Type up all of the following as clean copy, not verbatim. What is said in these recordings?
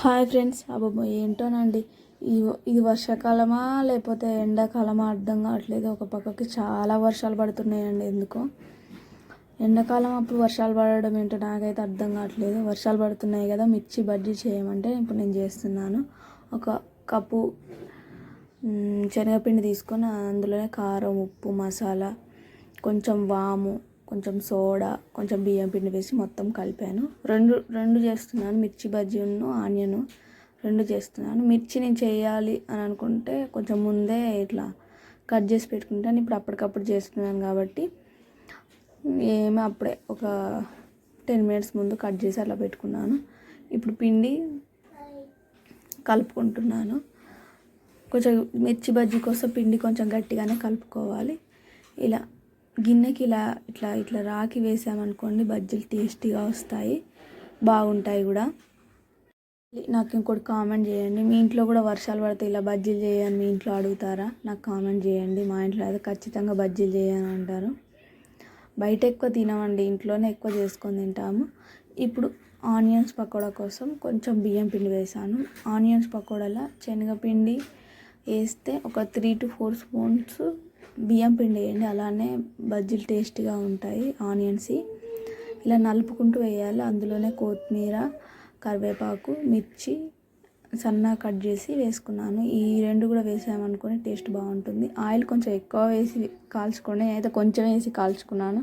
Hi friends, అబ్బో ఏంటోనండి. ఈ ఇది వర్షాకాలమా లేకపోతే ఎండాకాలమా అర్థం కావట్లేదు. ఒక పక్కకి చాలా వర్షాలు పడుతున్నాయండి. ఎందుకో ఎండాకాలం అప్పుడు వర్షాలు పడడం ఏంటో నాకైతే అర్థం కావట్లేదు. వర్షాలు పడుతున్నాయి కదా, మిర్చి బజ్జీ చేయమంటే ఇప్పుడు నేను చేస్తున్నాను. ఒక కప్పు శనగపిండి తీసుకొని అందులోనే కారం, ఉప్పు, మసాలా, కొంచెం వాము, కొంచెం సోడా, కొంచెం బియ్యం పిండి వేసి మొత్తం కలిపాను. రెండు చేస్తున్నాను, మిర్చి బజ్జీ ఆనియన్ రెండు చేస్తున్నాను. మిర్చి నేను చేయాలి అని అనుకుంటే కొంచెం ముందే ఇట్లా కట్ చేసి పెట్టుకుంటాను. ఇప్పుడు అప్పటికప్పుడు చేస్తున్నాను కాబట్టి ఏమీ అప్పుడే ఒక 10 minutes ముందు కట్ చేసి అట్లా పెట్టుకున్నాను. ఇప్పుడు పిండి కలుపుకుంటున్నాను. కొంచెం మిర్చి బజ్జీ కోసం పిండి కొంచెం గట్టిగానే కలుపుకోవాలి. ఇలా గిన్నెకి ఇట్లా రాకి వేసామనుకోండి, బజ్జీలు టేస్టీగా వస్తాయి, బాగుంటాయి కూడా. నాకు ఇంకోటి కామెంట్ చేయండి, మీ ఇంట్లో కూడా వర్షాలు పడితే ఇలా బజ్జీలు చేయని మీ ఇంట్లో అడుగుతారా? నాకు కామెంట్ చేయండి. మా ఇంట్లో అయితే ఖచ్చితంగా బజ్జీలు చేయని అంటారు. బయట ఎక్కువ తినమండి, ఇంట్లోనే ఎక్కువ చేసుకొని తింటాము. ఇప్పుడు ఆనియన్స్ పకోడా కోసం కొంచెం బియ్యం పిండి వేసాను. ఆనియన్స్ పకోడాలో శనగపిండి వేస్తే ఒక 3 to 4 spoons బియ్యం పిండి వేయండి. అలానే బజ్జీలు టేస్టీగా ఉంటాయి. ఆనియన్స్ ఇలా నలుపుకుంటూ వేయాలి. అందులోనే కొత్తిమీర, కరివేపాకు, మిర్చి సన్నగా కట్ చేసి వేసుకున్నాను. ఈ రెండు కూడా వేసామనుకొని టేస్ట్ బాగుంటుంది. ఆయిల్ కొంచెం ఎక్కువ వేసి కాల్చుకోండి. నేనైతే కొంచెం వేసి కాల్చుకున్నాను,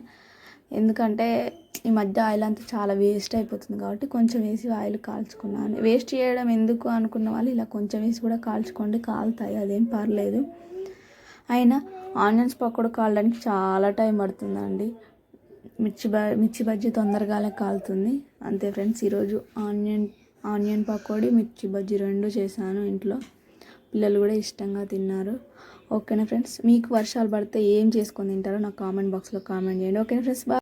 ఎందుకంటే ఈ మధ్య ఆయిల్ అంతా చాలా వేస్ట్ అయిపోతుంది కాబట్టి కొంచెం వేసి ఆయిల్ కాల్చుకున్నాను. వేస్ట్ చేయడం ఎందుకు అనుకున్న వాళ్ళు ఇలా కొంచెం వేసి కూడా కాల్చుకోండి, కాలుతాయి, అదేం పర్లేదు. అయినా ఆనియన్స్ పకోడా కాలడానికి చాలా టైం పడుతుందండి. మిర్చి బజ్జీ తొందరగానే కాలుతుంది. అంతే ఫ్రెండ్స్, ఈరోజు ఆనియన్ పకోడీ, మిర్చి బజ్జీ రెండు చేశాను ఇంట్లో. పిల్లలు కూడా ఇష్టంగా తిన్నారు. ఓకేనా ఫ్రెండ్స్, మీకు వర్షాలు పడితే ఏం చేసుకొని తింటారో నాకు కామెంట్ బాక్స్లో కామెంట్ చేయండి. ఓకేనా ఫ్రెండ్స్, బాయ్.